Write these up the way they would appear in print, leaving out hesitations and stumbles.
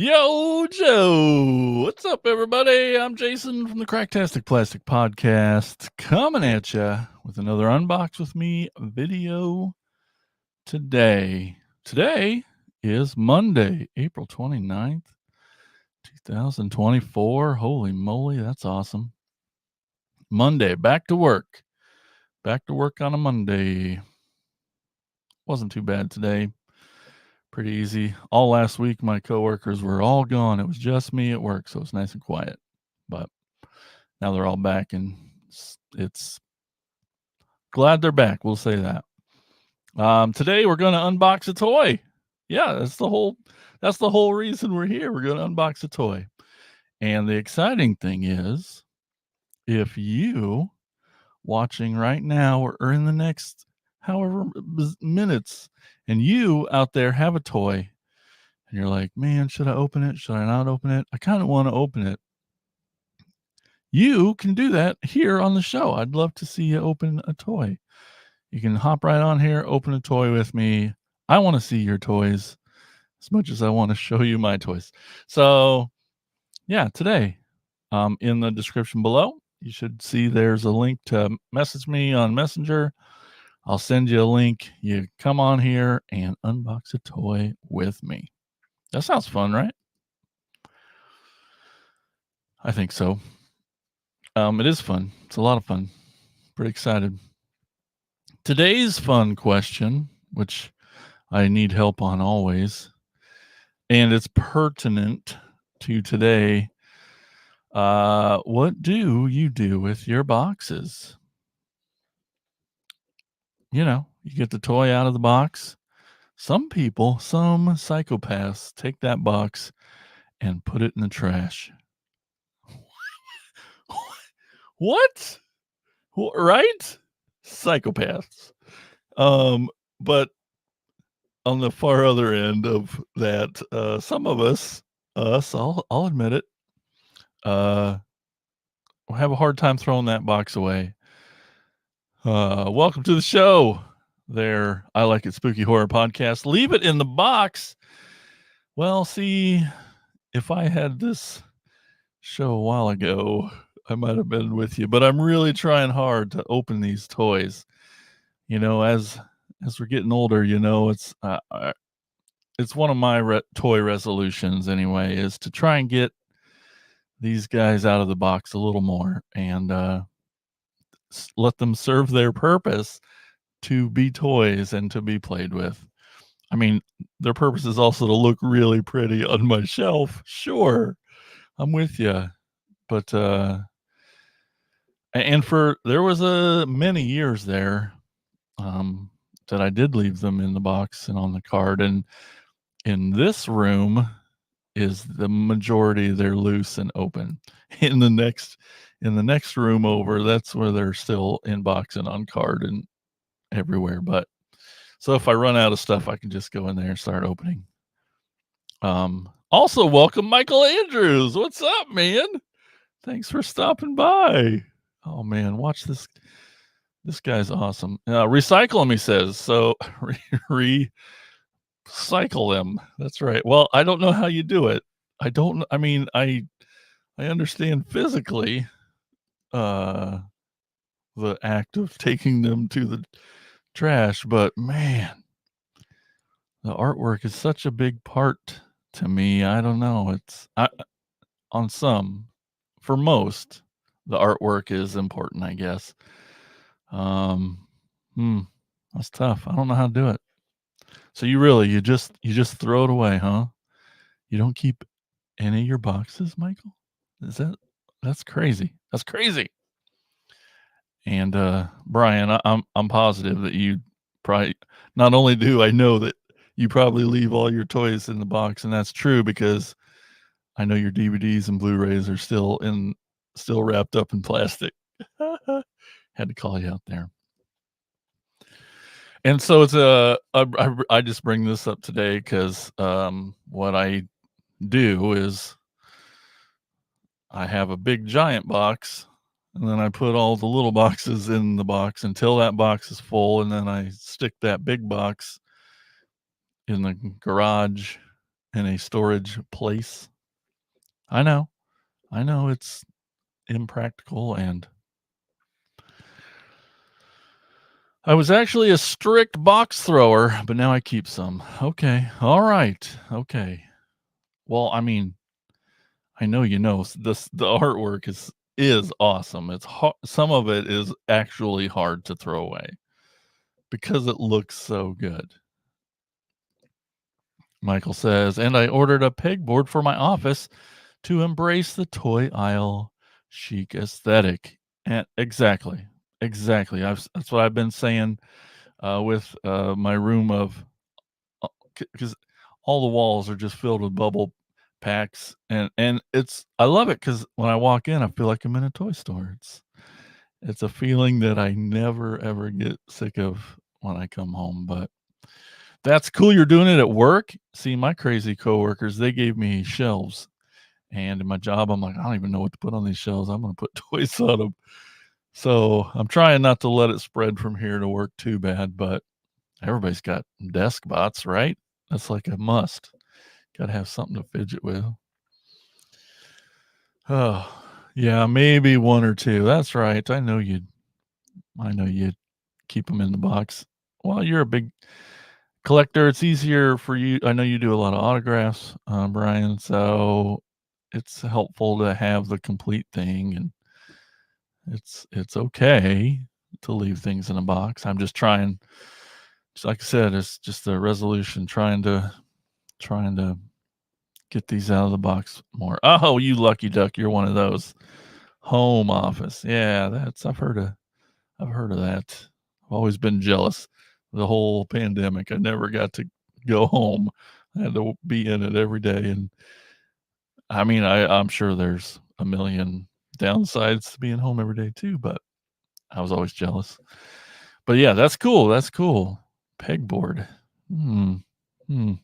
Yo, Joe. What's up, everybody? I'm Jason from the Cracktastic Plastic Podcast, coming at you with another Unbox With Me video today. Today is Monday, April 29th, 2024. Holy moly, that's awesome. Monday, back to work. Back to work on a Monday. Wasn't too bad today. Pretty easy. All last week, my coworkers were all gone. It was just me at work, so it's nice and quiet. But now they're all back, and it's glad they're back. We'll say that. Today we're going to unbox a toy. Yeah, that's the whole reason we're here. We're going to unbox a toy. And the exciting thing is, if you watching right now or in the next however minutes, and you out there have a toy, and you're like, man, should I open it? Should I not open it? I kind of want to open it. You can do that here on the show. I'd love to see you open a toy. You can hop right on here, open a toy with me. I want to see your toys as much as I want to show you my toys. So, yeah, today, in the description below, you should see there's a link to message me on Messenger. I'll send you a link. You come on here and unbox a toy with me. That sounds fun, right? I think so. It is fun. It's a lot of fun. Pretty excited. Today's fun question, which I need help on always, and it's pertinent to today. What do you do with your boxes? You get the toy out of the box. Some people, some psychopaths, take that box and put it in the trash. What? Right? Psychopaths. But on the far other end of that, some of us, I'll admit it, have a hard time throwing that box away. Welcome to the show there. I Like It Spooky Horror Podcast. Leave it in the box. Well, see, if I had this show a while ago, I might have been with you, but I'm really trying hard to open these toys. As we're getting older, it's one of my toy resolutions anyway, is to try and get these guys out of the box a little more and let them serve their purpose to be toys and to be played with. I mean, their purpose is also to look really pretty on my shelf. Sure, I'm with you. But and there was many years there that I did leave them in the box and on the card, and in this room is the majority. They're loose and open. In the next room over, that's where they're still in box and on card and everywhere. But so if I run out of stuff, I can just go in there and start opening. Also, welcome Michael Andrews. What's up, man? Thanks for stopping by. Oh man, watch this. This guy's awesome. Recycle them, he says. So recycle them. That's right. Well, I don't know how you do it. I don't. I mean, I understand physically the act of taking them to the trash, but man, the artwork is such a big part to me. I don't know. On some, for most, the artwork is important, I guess. That's tough. I don't know how to do it. So you just throw it away, huh? You don't keep any of your boxes, Michael? That's crazy. That's crazy. And Brian, I'm positive that you probably, not only do I know that you probably leave all your toys in the box, and that's true because I know your DVDs and Blu-rays are still wrapped up in plastic. Had to call you out there. And so I just bring this up today because what I do is I have a big giant box, and then I put all the little boxes in the box until that box is full, and then I stick that big box in the garage in a storage place. I know it's impractical, and I was actually a strict box thrower, but now I keep some. Okay. All right. Okay. Well, I mean, I know the artwork is awesome. It's some of it is actually hard to throw away because it looks so good. Michael says, and I ordered a pegboard for my office to embrace the toy aisle chic aesthetic. And exactly. That's what I've been saying with my room of, because all the walls are just filled with bubble packs, and I love it because when I walk in, I feel like I'm in a toy store. It's a feeling that I never ever get sick of when I come home. But that's cool. You're doing it at work. See, my crazy coworkers, they gave me shelves, and in my job, I'm like, I don't even know what to put on these shelves. I'm going to put toys on them. So I'm trying not to let it spread from here to work too bad, but everybody's got desk bots, right? That's like a must. Got to have something to fidget with. Oh, yeah, maybe one or two. That's right. I know you'd keep them in the box. Well, you're a big collector. It's easier for you. I know you do a lot of autographs, Brian, so it's helpful to have the complete thing, and it's okay to leave things in a box. I'm just trying, just like I said, it's just a resolution trying to get these out of the box more. Oh, you lucky duck, you're one of those. Home office. Yeah, that's I've heard of that. I've always been jealous. The whole pandemic, I never got to go home. I had to be in it every day, and I mean, I'm sure there's a million downsides to being home every day too, but I was always jealous. But yeah, that's cool. That's cool. Pegboard. Hmm. Hmm.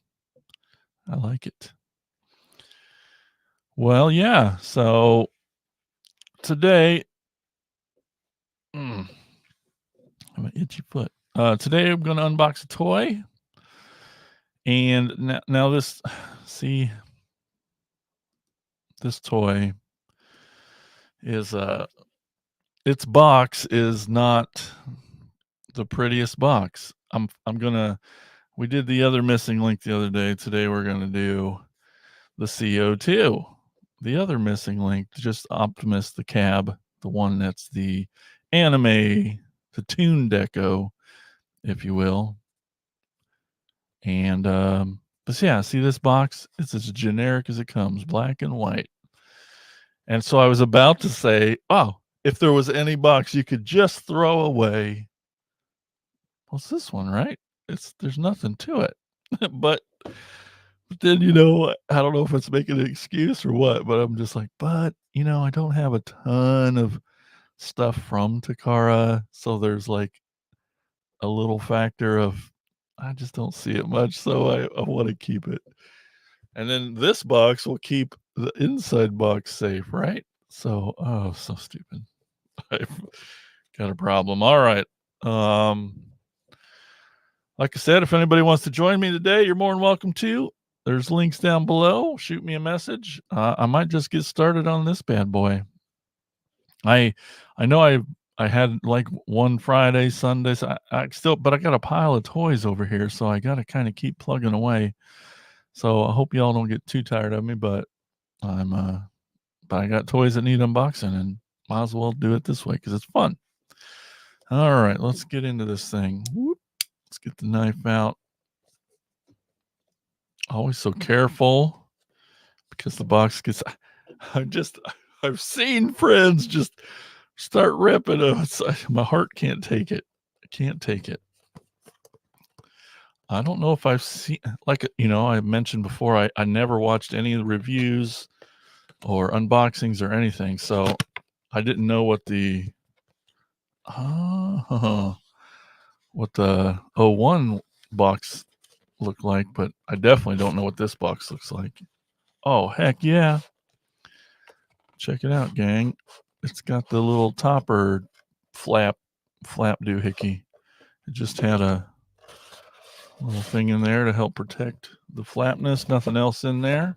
I like it. Well, yeah. So today, I have an itchy foot. Today I'm going to unbox a toy, and now this, see, this toy is its box is not the prettiest box. I'm gonna We did the other missing link the other day. Today we're gonna do the CO2. The other missing link, just Optimus the cab, the one that's the anime, the Toon Deco, if you will. And but yeah, see this box? It's as generic as it comes, black and white. And so I was about to say, oh, if there was any box you could just throw away, well, it's this one, right? There's nothing to it. but then I don't know if it's making an excuse or what, but I'm just like, but I don't have a ton of stuff from Takara, so there's like a little factor of I just don't see it much, so I want to keep it. And then this box will keep the inside box safe, right? So, oh, so stupid. I've got a problem. All right. Like I said, if anybody wants to join me today, you're more than welcome to. There's links down below. Shoot me a message. I might just get started on this bad boy. I know I had like one Friday, Sunday. So but I got a pile of toys over here, so I got to kind of keep plugging away. So I hope y'all don't get too tired of me, but but I got toys that need unboxing, and might as well do it this way because it's fun. All right, let's get into this thing. Whoop. Let's get the knife out. Always so careful because the box gets. I've seen friends just start ripping them. My heart can't take it. I can't take it. I don't know if I've seen, like, I mentioned before, I never watched any of the reviews or unboxings or anything. So I didn't know what the what the '01 box looked like, but I definitely don't know what this box looks like. Oh, heck yeah. Check it out, gang. It's got the little topper flap doohickey. It just had a little thing in there to help protect the flapness, nothing else in there.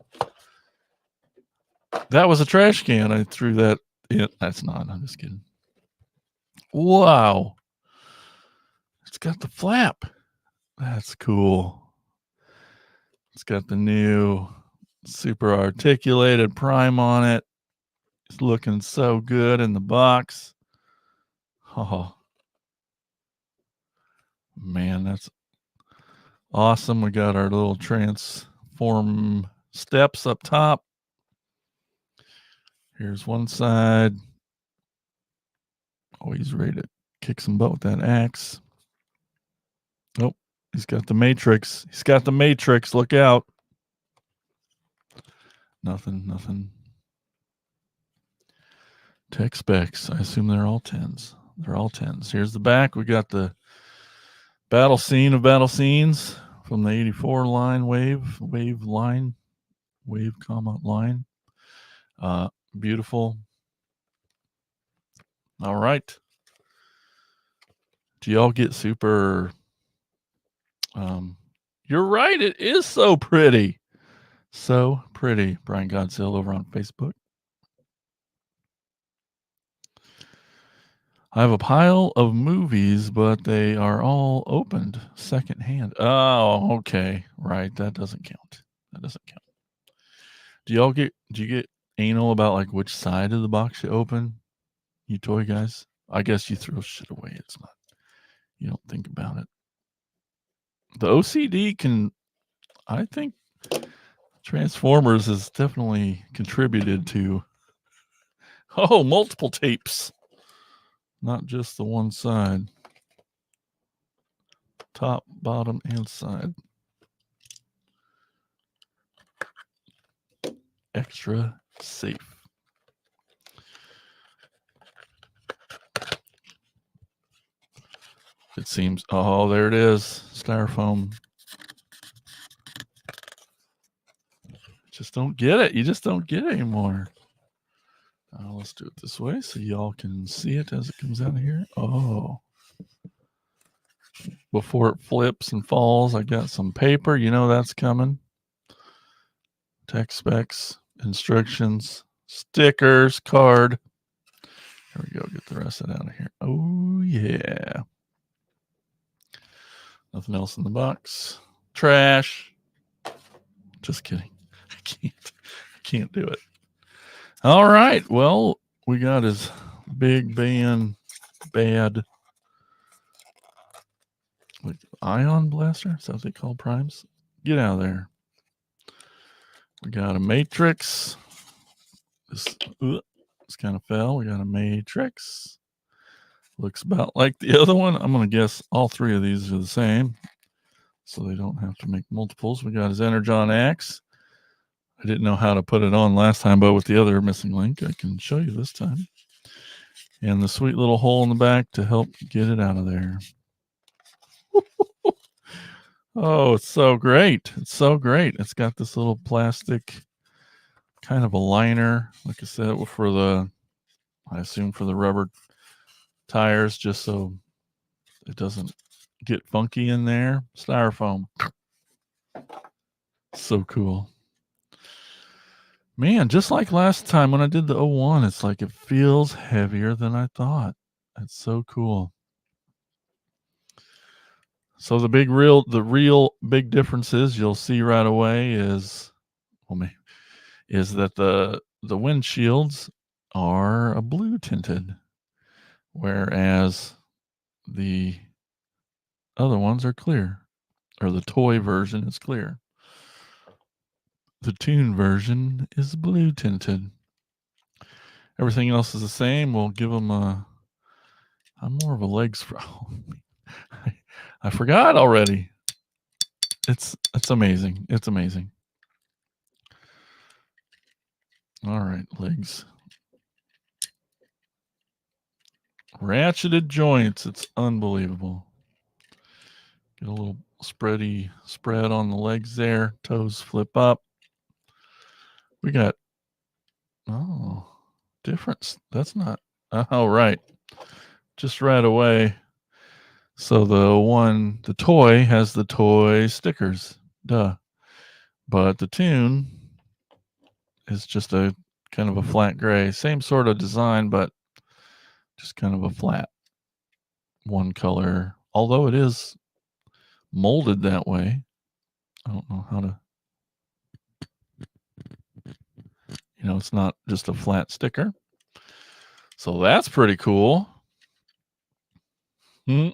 That was a trash can. I threw that in. That's not. I'm just kidding. Wow. It's got the flap. That's cool. It's got the new super articulated prime on it. It's looking so good in the box. Oh, man, that's awesome. We got our little transform steps up top. Here's one side. Oh, he's ready to kick some butt with that axe. Oh, he's got the matrix. He's got the matrix. Look out. Nothing. Tech specs. I assume they're all 10s. They're all 10s. Here's the back. We got the battle scene of battle scenes from the 84 line wave line. Beautiful. All right. Do y'all get super? You're right. It is so pretty. So pretty. Brian Godsell over on Facebook. I have a pile of movies, but they are all opened secondhand. Oh, okay. Right. That doesn't count. Do you get anal about like which side of the box you open? You toy guys? I guess you throw shit away. It's not, you don't think about it. The OCD can, I think Transformers has definitely contributed to, multiple tapes, not just the one side. Top, bottom, and side. Extra safe. It seems, oh, there it is. Styrofoam. Just don't get it. You just don't get it anymore. Let's do it this way so y'all can see it as it comes out of here. Oh. Before it flips and falls, I got some paper. You know that's coming. Tech specs, instructions, stickers, card. Here we go. Get the rest of it out of here. Oh, yeah. Nothing else in the box. Trash. Just kidding. I can't do it. All right. Well, we got his big bad like ion blaster. Is that what they call primes? Get out of there. We got a matrix. This kind of fell. We got a matrix. Looks about like the other one. I'm going to guess all three of these are the same, so they don't have to make multiples. We got his Energon axe. I didn't know how to put it on last time, but with the other missing link, I can show you this time. And the sweet little hole in the back to help get it out of there. Oh, it's so great. It's so great. It's got this little plastic kind of a liner, like I said, for the, I assume for the rubber tires, just so it doesn't get funky in there. Styrofoam. So cool. Man, just like last time when I did the 01, it's like it feels heavier than I thought. It's so cool. So the real big differences you'll see right away is that the windshields are a blue tinted, whereas the other ones are clear, or the toy version is clear. The tune version is blue tinted. Everything else is the same. We'll give them I'm more of a legs for. I forgot already. It's amazing. It's amazing. All right, legs. Ratcheted joints. It's unbelievable. Get a little spread on the legs there. Toes flip up. We got, difference. That's not, right. Just right away. So the toy has the toy stickers. Duh. but the Tune is just a kind of a flat gray. Same sort of design, but just kind of a flat one color. Although it is molded that way. I don't know how to, it's not just a flat sticker. So that's pretty cool. Oh,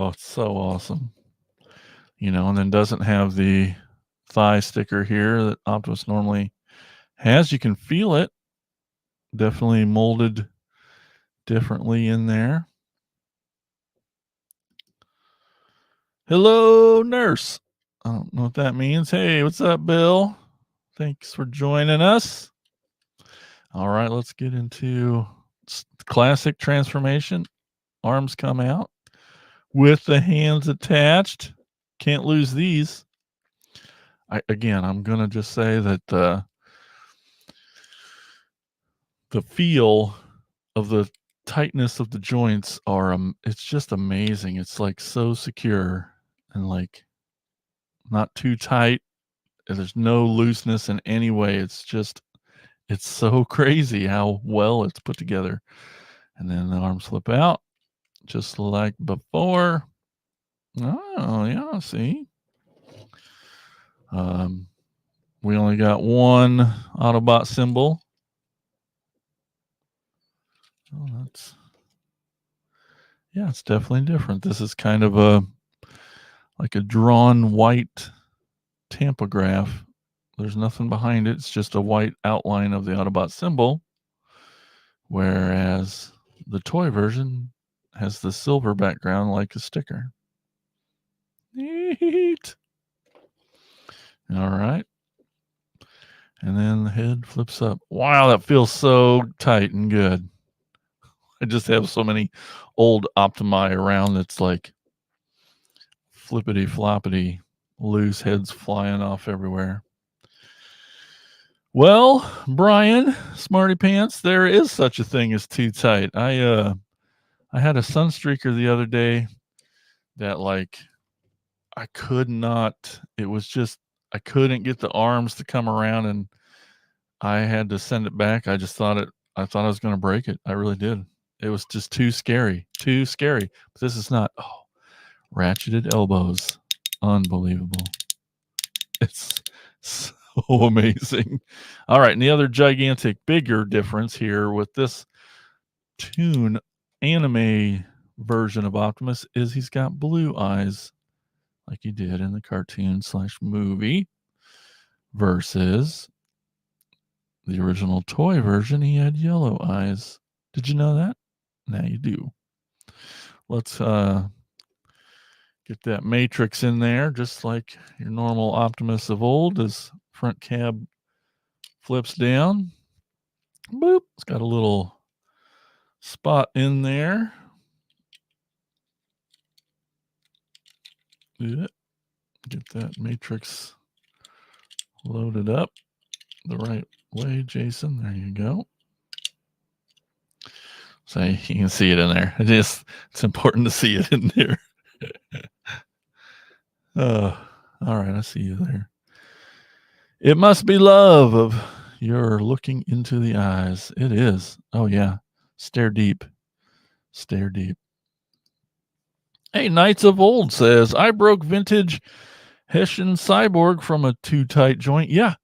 it's so awesome. And then doesn't have the thigh sticker here that Optimus normally has. You can feel it. Definitely molded differently in there. Hello, nurse. I don't know what that means. Hey, what's up, Bill? Thanks for joining us. All right, let's get into classic transformation. Arms come out with the hands attached. Can't lose these. I'm going to just say that the feel of the tightness of the joints it's just amazing. It's like so secure and like not too tight. There's no looseness in any way. It's so crazy how well it's put together. And then the arms flip out just like before. Oh, yeah, see? We only got one Autobot symbol. Oh, it's definitely different. This is kind of like a drawn white tampograph. There's nothing behind it. It's just a white outline of the Autobot symbol. Whereas the toy version has the silver background like a sticker. Neat. All right. And then the head flips up. Wow, that feels so tight and good. I just have so many old Optimi around that's like flippity floppity, loose heads flying off everywhere. Well, Brian, Smarty Pants, there is such a thing as too tight. I had a Sunstreaker the other day that I could not. It was just I couldn't get the arms to come around, and I had to send it back. I thought I was going to break it. I really did. It was just too scary. But this is not. Oh, ratcheted elbows, unbelievable. It's so amazing. All right, and the other gigantic, bigger difference here with this Toon anime version of Optimus is he's got blue eyes, like he did in the cartoon/movie, versus the original toy version. He had yellow eyes. Did you know that? Now you do. Let's get that matrix in there, just like your normal Optimus of old. His front cab flips down. Boop. It's got a little spot in there. Yeah. Get that matrix loaded up the right way, Jason. There you go. So you can see it in there. It's important to see it in there. All right, I see you there. It must be love of your looking into the eyes. It is. Oh yeah. Stare deep. Stare deep. Hey, Knights of Old says, I broke vintage Hessian Cyborg from a too tight joint. Yeah.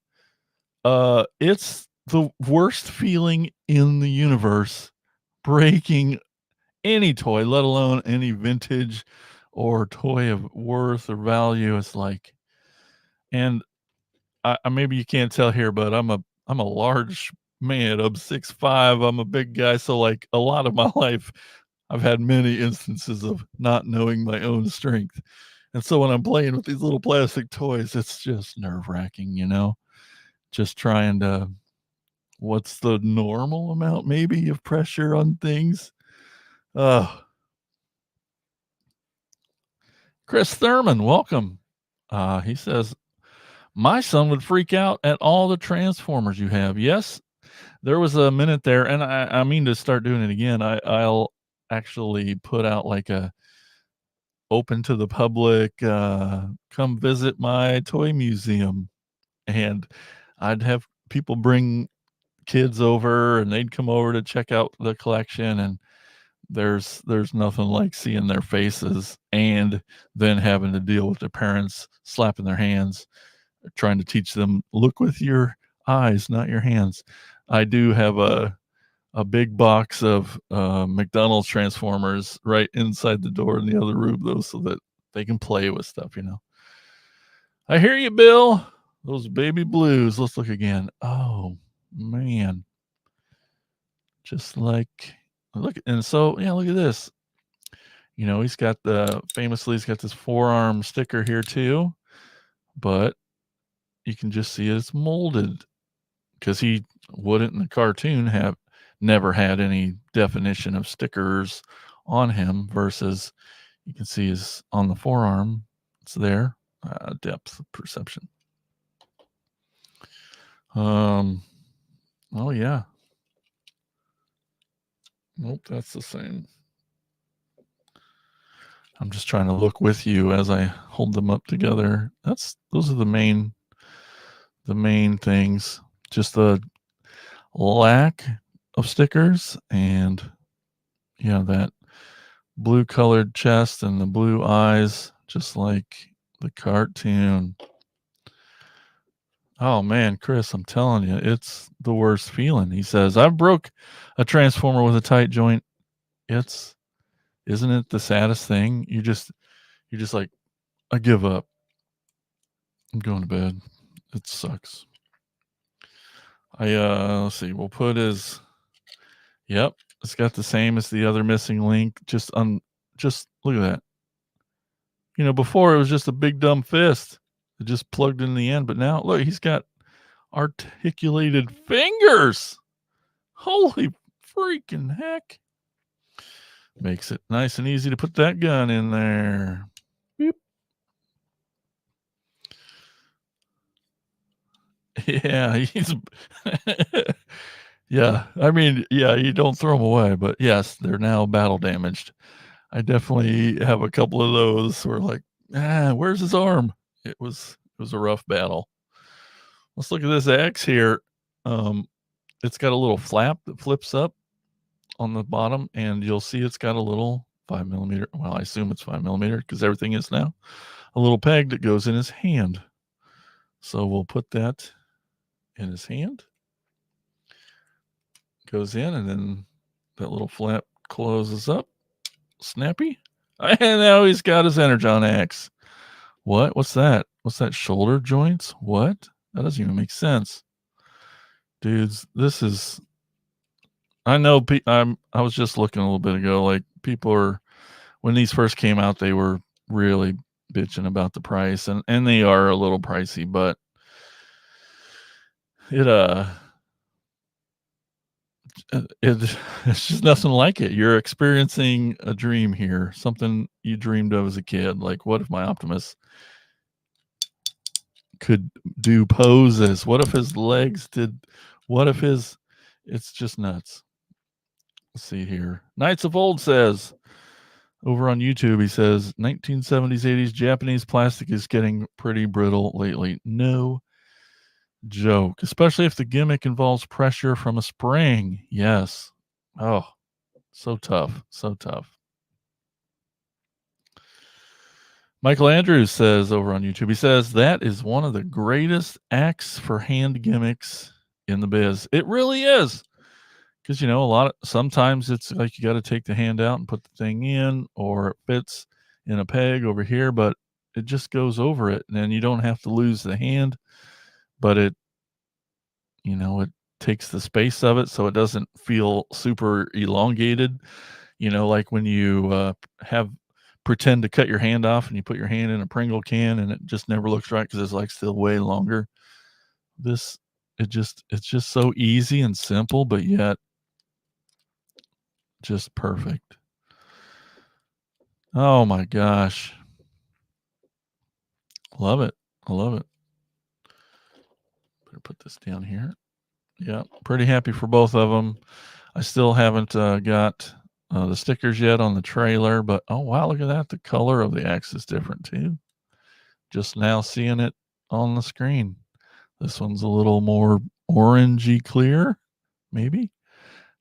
It's the worst feeling in the universe, breaking any toy, let alone any vintage or toy of worth or value. It's like, and I maybe you can't tell here, but I'm a large man. I'm 6'5". I'm a big guy. So like a lot of my life, I've had many instances of not knowing my own strength. And so when I'm playing with these little plastic toys, it's just nerve wracking, just trying to, what's the normal amount maybe of pressure on things? Chris Thurman, welcome. He says, my son would freak out at all the Transformers you have. Yes, there was a minute there, and I mean to start doing it again. I'll actually put out like open to the public, come visit my toy museum. And I'd have people bring kids over and they'd come over to check out the collection, and there's nothing like seeing their faces and then having to deal with their parents slapping their hands, trying to teach them, look with your eyes, not your hands. I do have a big box of McDonald's Transformers right inside the door in the other room, though, so that they can play with stuff. I hear you, Bill. Those baby blues. Let's look again. Oh man, just like look, and so yeah, look at this. He's got he's got this forearm sticker here too, but you can just see it's molded because he wouldn't in the cartoon have never had any definition of stickers on him versus you can see is on the forearm. It's there. Depth of perception. Oh yeah. Nope, that's the same. I'm just trying to look with you as I hold them up together. Those are the main things. Just the lack of stickers and that blue colored chest and the blue eyes, just like the cartoon. Oh man, Chris, I'm telling you, it's the worst feeling. He says, I broke a transformer with a tight joint. Isn't it the saddest thing? You're just like, I give up. I'm going to bed. It sucks. Let's see, we'll put his, yep, it's got the same as the other missing link. Just look at that. Before it was just a big dumb fist. It just plugged in the end, but now look, he's got articulated fingers. Holy freaking heck. Makes it nice and easy to put that gun in there. Beep. Yeah, he's yeah, I mean, yeah, you don't throw them away, but yes, they're now battle damaged. I definitely have a couple of those where like, where's his arm? It was a rough battle. Let's look at this axe here. It's got a little flap that flips up on the bottom, and you'll see it's got a little 5mm. Well, I assume it's 5mm because everything is now. A little peg that goes in his hand. So we'll put that in his hand. Goes in, and then that little flap closes up. Snappy. And now he's got his Energon axe. What? What's that? What's that? Shoulder joints? What? That doesn't even make sense. Dudes, this is. I know. I was just looking a little bit ago. Like people are, when these first came out, they were really bitching about the price, and they are a little pricey, but it's just nothing like it. You're experiencing a dream here, something you dreamed of as a kid. Like, what if my Optimus could do poses? What if his legs did? What if his? It's just nuts. Let's see here. Knights of Old says over on YouTube, he says 1970s, 80s Japanese plastic is getting pretty brittle lately. No joke, especially if the gimmick involves pressure from a spring. Yes. Oh, so tough. So tough. Michael Andrews says over on YouTube, he says that is one of the greatest axe for hand gimmicks in the biz. It really is. Because sometimes it's like you got to take the hand out and put the thing in, or it fits in a peg over here, but it just goes over it, and then you don't have to lose the hand, but it takes the space of it so it doesn't feel super elongated. Like when you pretend to cut your hand off and you put your hand in a Pringle can and it just never looks right because it's like still way longer. It's just so easy and simple, but yet just perfect. Oh my gosh. Love it. I love it. Better put this down here. Yeah, pretty happy for both of them. I still haven't got the stickers yet on the trailer, but oh wow, look at that. The color of the X is different too. Just now seeing it on the screen. This one's a little more orangey clear, maybe.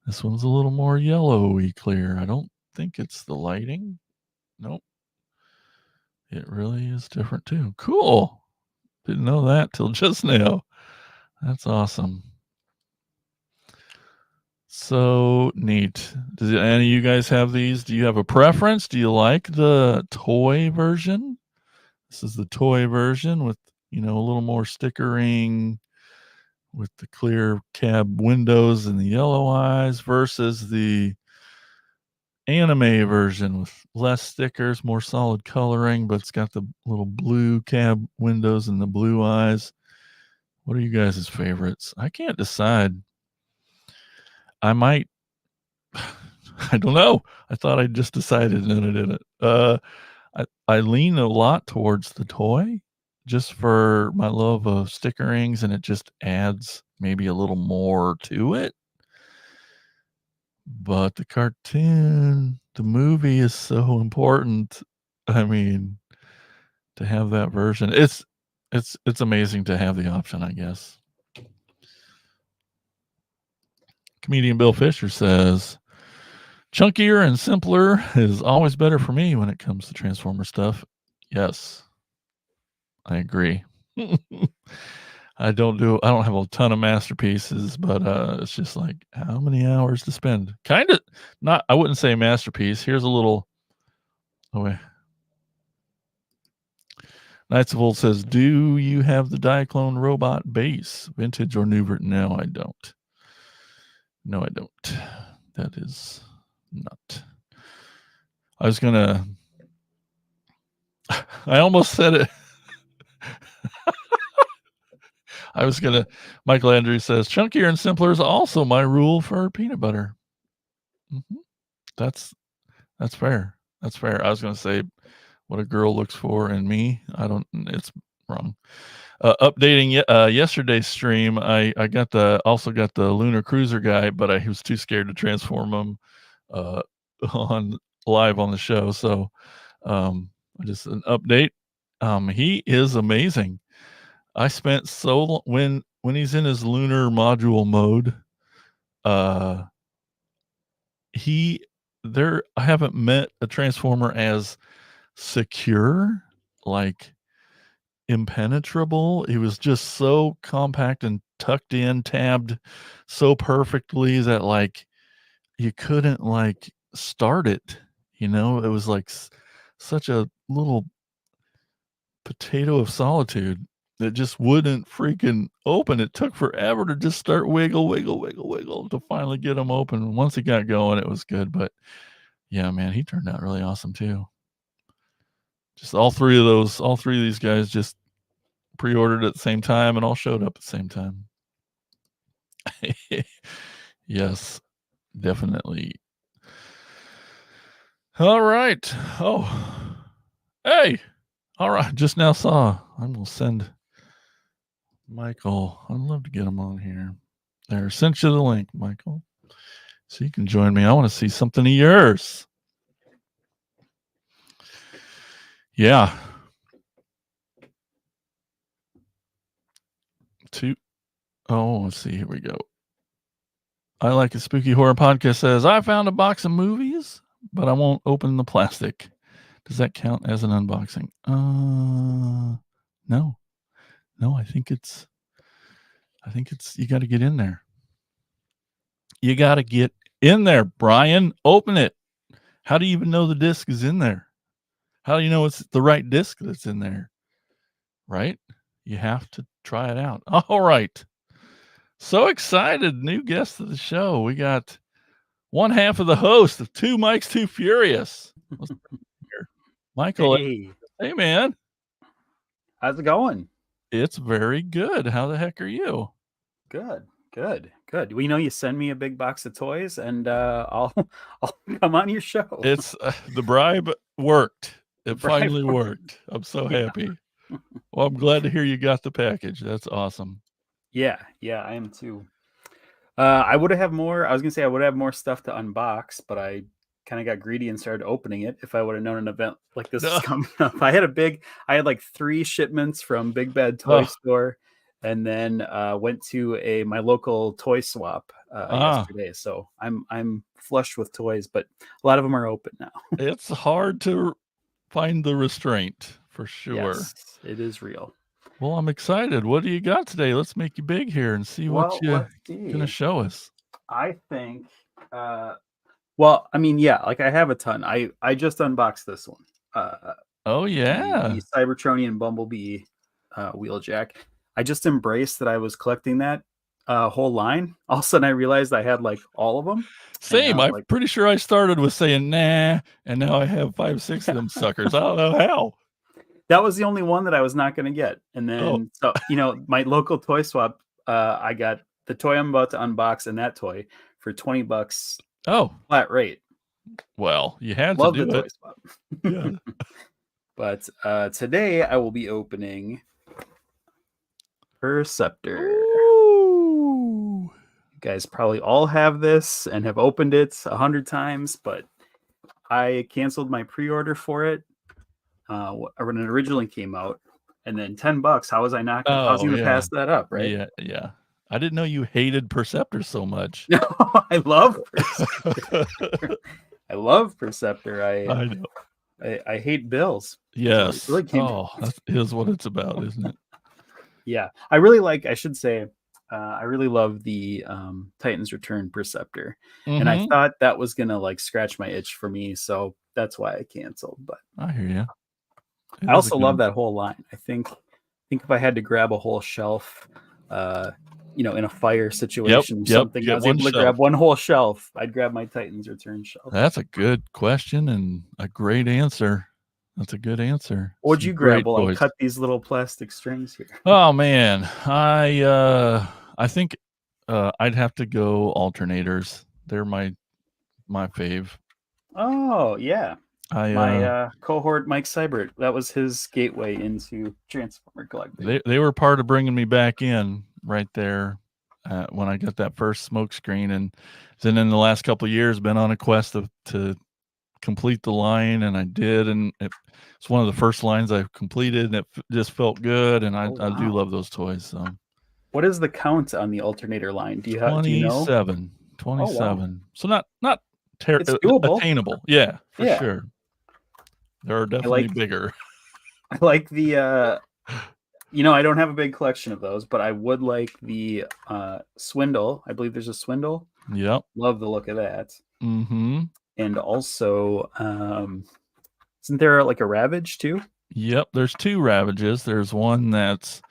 This one's a little more yellowy clear. I don't think it's the lighting. Nope. It really is different too. Cool. Didn't know that till just now. That's awesome. So neat. Does any of you guys have these? Do you have a preference? Do you like the toy version? This is the toy version with, a little more stickering with the clear cab windows and the yellow eyes versus the anime version with less stickers, more solid coloring, but it's got the little blue cab windows and the blue eyes. What are you guys' favorites? I can't decide. I might I don't know. I thought I just decided and then I didn't. I lean a lot towards the toy just for my love of stickerings, and it just adds maybe a little more to it. But the cartoon, the movie is so important. I mean, to have that version, it's amazing to have the option, I guess. Comedian Bill Fisher says, chunkier and simpler is always better for me when it comes to Transformer stuff. Yes, I agree. I don't have a ton of masterpieces, but it's just like how many hours to spend. Kind of not, I wouldn't say masterpiece. Here's a little. Oh wait. Knights of Old says, do you have the Diaclone robot base, vintage or new? No, I don't. No, I don't. That is not. I was gonna. I almost said it. I was gonna. Michael Andrews says, chunkier and simpler is also my rule for peanut butter. Mm-hmm. That's fair. That's fair. I was gonna say what a girl looks for in me. I don't. It's wrong. Updating yesterday's stream, I also got the Lunar Cruiser guy, but I was too scared to transform him on live on the show. So just an update. He is amazing. I spent so long when he's in his lunar module mode. I haven't met a transformer as secure, like impenetrable. He was just so compact and tucked in, tabbed so perfectly that like you couldn't like start it. It was like such a little potato of solitude that just wouldn't freaking open. It took forever to just start wiggle to finally get him open. Once he got going, it was good. But yeah, man, he turned out really awesome too. Just all three of these guys just pre-ordered at the same time and all showed up at the same time. Yes, definitely. All right. Oh, hey. All right. Just now saw. I'm gonna send Michael. I'd love to get him on here. There, sent you the link, Michael, so you can join me. I want to see something of yours. Yeah. Let's see. Here we go. I Like a Spooky Horror Podcast says, I found a box of movies, but I won't open the plastic. Does that count as an unboxing? No. I think it's you got to get in there. You got to get in there, Brian. Open it. How do you even know the disc is in there? How do you know it's the right disc that's in there? Right? You have to try it out. All right. So excited. New guest to the show. We got one half of the host of Two Mics Too Furious. Michael. Hey, man. How's it going? It's very good. How the heck are you? Good. Well, you send me a big box of toys, and I'll come on your show. It's the bribe worked. It finally worked. I'm so happy. Well, I'm glad to hear you got the package. That's awesome. Yeah, I am too. I would have more. I was gonna say I would have more stuff to unbox, but I kind of got greedy and started opening it. If I would have known an event like this was No. coming up, I had like 3 shipments from Big Bad Toy Oh, Store, and then went to my local toy swap ah, yesterday. So I'm flushed with toys, but a lot of them are open now. it's hard to find the restraint for sure. Yes, it is real. Well, I'm excited. What do you got today? Let's make you big here and see what Well, you let's gonna see. show us. I think. Well, I mean, yeah, like I have a ton. I just unboxed this one. Uh, Oh, the yeah. Cybertronian Bumblebee wheeljack. I just embraced that I was collecting that whole line. All of a sudden, I realized I had like all of them, and I Same. was I'm like, pretty sure I started with saying, "Nah," and now I have 5, 6 of them suckers. I don't know how. that was the only one that I was not going to get. And Oh, then, so my local toy swap, I got the toy I'm about to unbox and that toy for $20 oh, flat rate. well, you had to Love the do toy it. swap. Yeah. But today I will be opening Perceptor. Ooh. You guys probably all have this and have opened it 100 times, but I canceled my pre-order for it when it originally came out, and then $10. How was I not gonna? How's Oh, he gonna yeah. pass that up, right? Yeah, yeah. I didn't know you hated Perceptor so much. No, I love Perceptor. I love Perceptor. I know. I hate bills. That's what it Yes. really came down Oh, to. that is what it's about, isn't it? Yeah, I really like. I should say, I really love the Titans Return Perceptor, and I Mhm. thought that was gonna like scratch my itch for me, so that's why I canceled. But I hear you. It I is a also good love one. that whole line. I think if I had to grab a whole shelf, uh, in a fire Yep, situation or yep. something, I Get was one able to shelf. grab one whole shelf. I'd grab my Titans Return shelf. That's a good question and a great answer. That's a good answer. What would Some you grab great while I toys. cut these little plastic strings here? Oh, man. I think, I'd have to go alternators. They're my fave. Oh yeah, I, my cohort Mike Seibert. That was his gateway into Transformer collecting. they were part of bringing me back in right there, when I got that first smoke screen, and then in the last couple of years, been on a quest to complete the line, and I did, and it's one of the first lines I've completed, and it just felt good, and Oh I do wow. love those toys. So What is the count on the alternator line? Do you know? 27, Oh wow, 27. So not it's doable. attainable. Yeah, for Yeah, sure. There are I definitely like bigger. I like the I don't have a big collection of those, but I would like the Swindle. I believe there's a Swindle. Yep. Love the look of that. Mhm. And also, isn't there like a Ravage too? Yep, there's 2 Ravages. There's one that's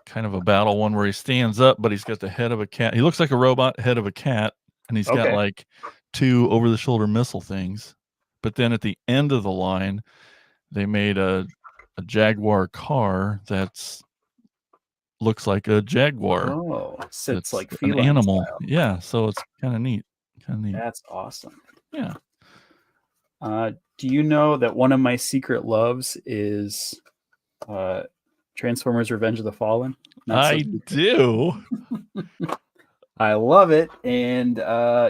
kind of a battle one where he stands up, but he's got the head of a cat. He looks like a robot head of a cat, and he's got, Okay. like, 2 over the shoulder missile things. But then at the end of the line, they made a Jaguar car that's looks like a jaguar. Oh, sits That's like an feline animal. style. Yeah, so it's kinda neat. Kinda neat. That's awesome. Yeah. Do you know that one of my secret loves is uh, Transformers: Revenge of the Fallen? Not so I secret. do. I love it, and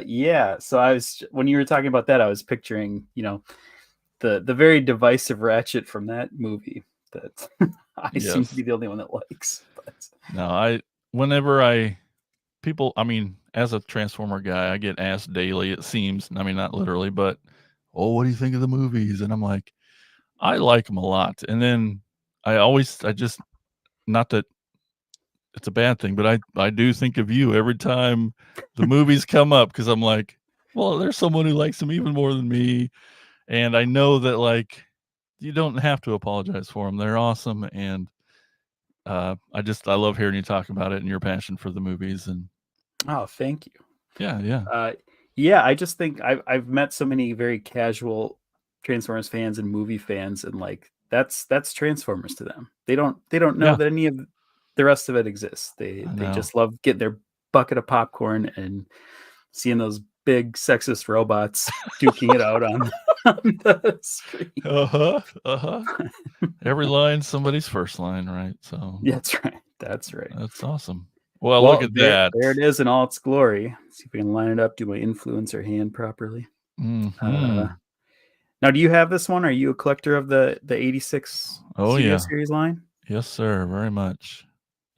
yeah. So when you were talking about that, I was picturing, the very divisive Ratchet from that movie that I seem to Yes. be the only one that likes. But No, whenever I mean, as a Transformer guy, I get asked daily, it seems. I mean, not literally, but, "Oh, what do you think of the movies?" And I'm like, "I like them a lot." And then I just not that it's a bad thing, but I do think of you every time the movies come up because 'cause I'm like, "Well, there's someone who likes them even more than me." And I know that, like, you don't have to apologize for them. 'Em. They're awesome, and, I love hearing you talk about it and your passion for the movies, and oh, thank you. yeah, yeah. Uh, yeah, I just think I've met so many very casual Transformers fans and movie fans, and like that's Transformers to them. They don't know Yeah, that any of the rest of it exists. They I they know. just love getting their bucket of popcorn and seeing those big sexist robots duking it out on, on the screen. Uh-huh, uh-huh. Every line's somebody's first line, right? So, That's right. That's right. that's awesome. Well, look Well, at there that. there it is in all its glory. See if we can line it up, do my influencer hand properly. Uh, Mhm. now, do you have this one? Are you a collector of the 86 Oh, Studio yeah. Series line? Yes, sir, very much.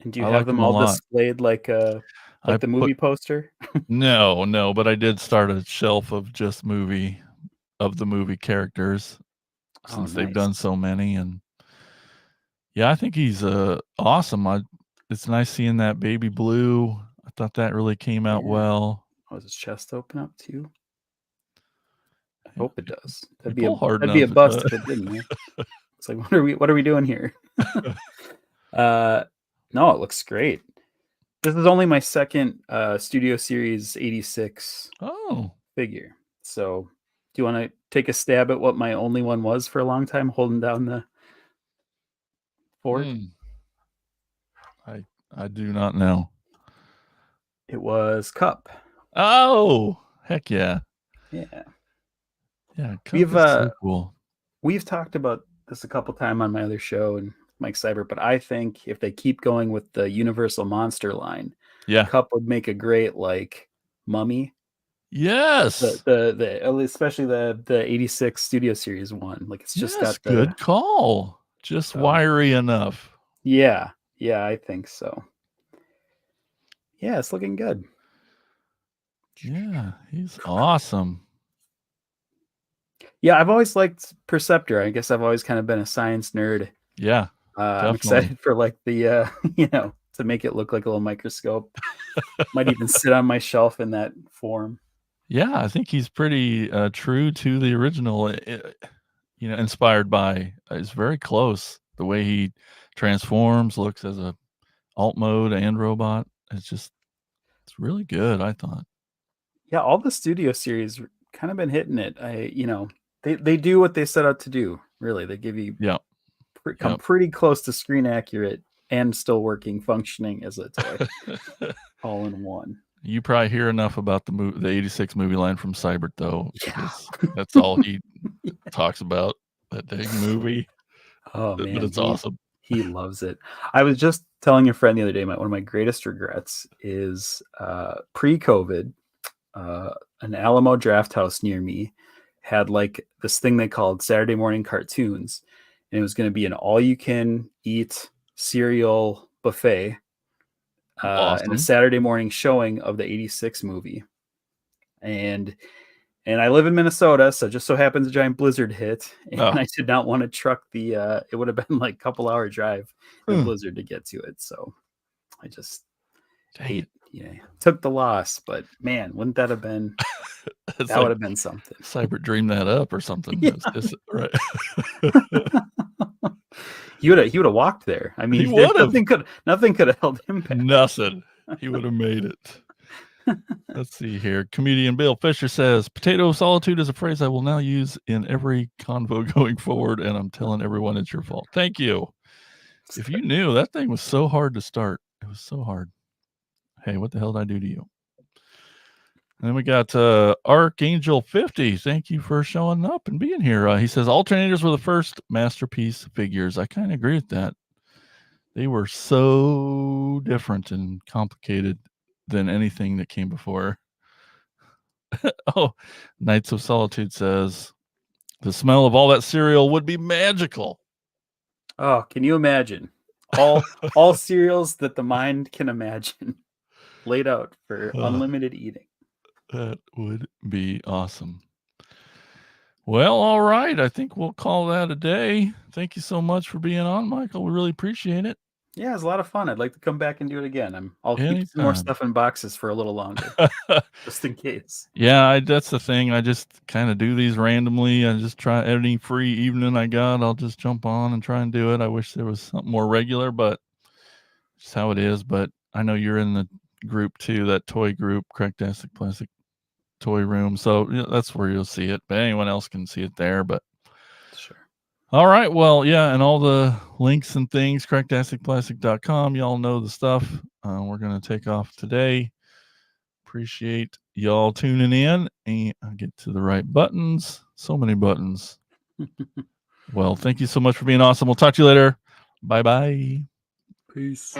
And do you I have like them them a all lot. displayed I like the put movie poster? No, but I did start a shelf of just the movie characters Oh, since they've nice. done so many, and yeah, I think he's, awesome. It's nice seeing that baby blue. I thought that really came out Yeah. well. Oh, does his chest open up too? I Yeah, hope it does. you pull hard That'd be a enough, it bust does. if it didn't, eh? It's like, what are we doing here? Uh, no, it looks great. This is only my second Studio Series 86 Oh, figure. So, do you want to take a stab at what my only one was for a long time, holding down the fort? mm, I I do not know. It was Cup. Oh, heck yeah. Yeah. Yeah, Cup We've is uh so cool. we've talked about this a couple time on my other show and Mike Cyber, but I think if they keep going with the Universal Monster line, Yeah. Cup would make a great like mummy. Yes. Especially the 86 Studio Series one. Like it's just Yes, got the good call. Just so wiry enough. yeah. Yeah, I think so. Yeah, it's looking good. Yeah, he's awesome. Yeah, I've always liked Perceptor. I guess I've always kind of been a science nerd. Yeah, I'm definitely. excited for like the to make it look like a little microscope. Might even sit on my shelf in that form. Yeah, I think he's pretty, true to the original, inspired by it's very close. The way he transforms, looks as a alt mode and robot. It's really good, I thought. Yeah, all the Studio series kind of been hitting it. They do what they set out to do. Really, they give you Yep, come yep. pretty close to screen accurate and still working, functioning as a toy, all in one. You probably hear enough about the 86 movie line from Seibert, though, Yeah. because that's all he talks about, that dang movie, Oh but man, it's awesome. he loves it. I was just telling your friend the other day, one of my greatest regrets is pre-COVID, an Alamo Draft House near me had like this thing they called Saturday morning cartoons, and it was going to be an all-you-can-eat cereal buffet and a Awesome. Saturday morning showing of the '86 movie. And I live in Minnesota, so just so happens a giant blizzard hit, and Oh, I did not want to truck it would have been like a couple-hour drive in a huh, blizzard to get to it. So I just dang it. took the loss. But man, wouldn't that have been It's that would like have been something. Seibert dreamed that up or something. Yeah. It's just right. He would have walked there. I He mean, would've. nothing could have held him back. Nothing. He would have made it. Let's see here. Comedian Bill Fisher says, "Potato solitude is a phrase I will now use in every convo going forward, and I'm telling everyone it's your fault." Thank you. If you knew, that thing was so hard to start. It was so hard. Hey, what the hell did I do to you? And then we got Archangel 50. Thank you for showing up and being here. He says alternators were the first masterpiece figures. I kind of agree with that. They were so different and complicated than anything that came before. Oh, Knights of Solitude says the smell of all that cereal would be magical. Oh, can you imagine all cereals that the mind can imagine laid out for unlimited eating? That would be awesome. Well, all right. I think we'll call that a day. Thank you so much for being on, Michael. We really appreciate it. Yeah, it's a lot of fun. I'd like to come back and do it again. I'll keep some more Anytime. stuff in boxes for a little longer, just in case. Yeah, that's the thing. I just kind of do these randomly. I just try any free evening I got. I'll just jump on and try and do it. I wish there was something more regular, but it's how it is. But I know you're in the group too, that toy group, Cracktastic Plastic Toy Room. So that's where you'll see it. But anyone else can see it there. But Sure. all right. Well, yeah, and all the links and things, cracktasticplastic.com. Y'all know the stuff. We're going to take off today. Appreciate y'all tuning in, and I'll get to the right buttons. So many buttons. Well, thank you so much for being awesome. We'll talk to you later. Bye bye. Peace.